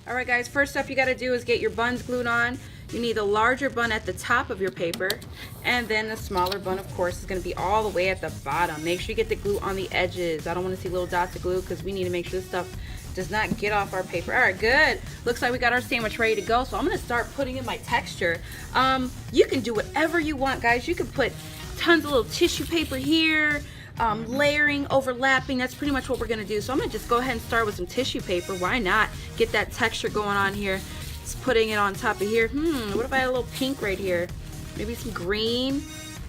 Alright guys, first up you got to do is get your buns glued on. You need a larger bun at the top of your paper, and then a smaller bun, of course, is going to be all the way at the bottom. Make sure you get the glue on the edges. I don't want to see little dots of glue because we need to make sure this stuff does not get off our paper. Alright, good. Looks like we got our sandwich ready to go, so I'm going to start putting in my texture. You can do whatever you want, guys. You can put tons of little tissue paper here, layering, overlapping. That's pretty much what we're gonna do. So I'm gonna just go ahead and start with some tissue paper. Why not get that texture going on here? Just putting it on top of here. What if I had a little pink right here? Maybe some green.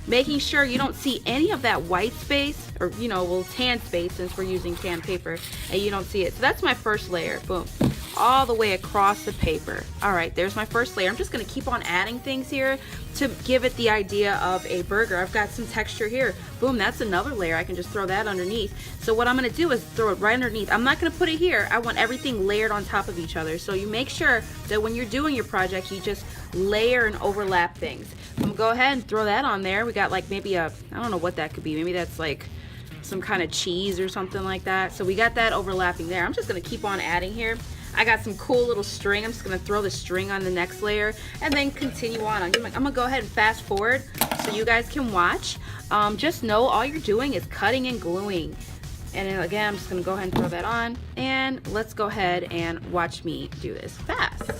Making sure you don't see any of that white space, or well, tan space, since we're using tan paper, and you don't see it. So that's my first layer. Boom, all the way across the paper. All right, there's my first layer. I'm just gonna keep on adding things here to give it the idea of a burger. I've got some texture here. Boom, that's another layer. I can just throw that underneath. So what I'm gonna do is throw it right underneath. I'm not gonna put it here. I want everything layered on top of each other. So you make sure that when you're doing your project, you just layer and overlap things. I'm gonna go ahead and throw that on there. We got like maybe I don't know what that could be. Maybe that's like some kind of cheese or something like that. So we got that overlapping there. I'm just gonna keep on adding here. I got some cool little string. I'm just gonna throw the string on the next layer and then continue on. I'm gonna go ahead and fast forward so you guys can watch. Just know all you're doing is cutting and gluing. And then again, I'm just gonna go ahead and throw that on, and let's go ahead and watch me do this fast.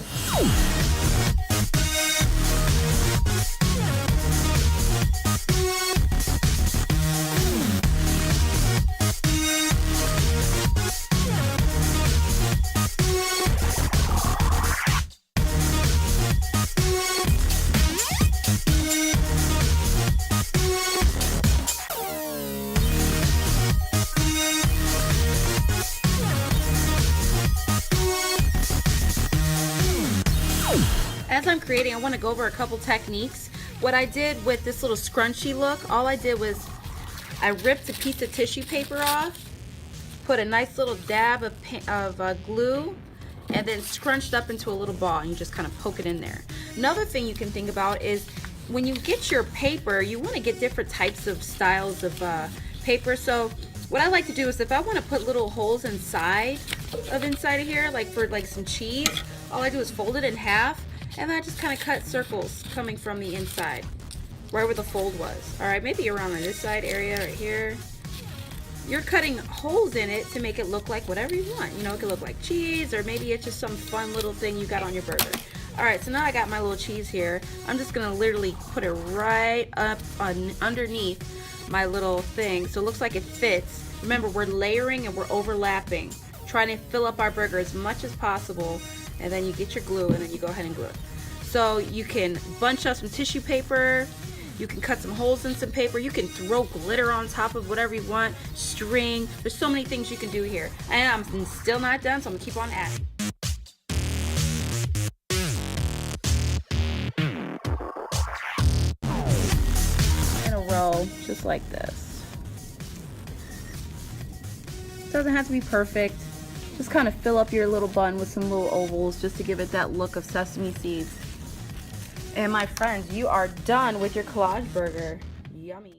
As I'm creating, I want to go over a couple techniques. What I did with this little scrunchy look, all I did was I ripped a piece of tissue paper off, put a nice little dab of glue, and then scrunched up into a little ball, and you just kind of poke it in there. Another thing you can think about is when you get your paper, you want to get different types of styles of paper. So what I like to do is if I want to put little holes inside of here, like for like some cheese, all I do is fold it in half, and then I just kind of cut circles coming from the inside, right where the fold was. All right, maybe around on this side area right here. You're cutting holes in it to make it look like whatever you want. It could look like cheese, or maybe it's just some fun little thing you got on your burger. All right, so now I got my little cheese here. I'm just gonna literally put it right up underneath my little thing, so it looks like it fits. Remember, we're layering and we're overlapping, trying to fill up our burger as much as possible. And then you get your glue, and then you go ahead and glue it. So you can bunch up some tissue paper, you can cut some holes in some paper, you can throw glitter on top of whatever you want, string. There's so many things you can do here. And I'm still not done, so I'm gonna keep on adding. In a row, just like this. Doesn't have to be perfect. Just kind of fill up your little bun with some little ovals just to give it that look of sesame seeds. And my friends, you are done with your collage burger. Yummy.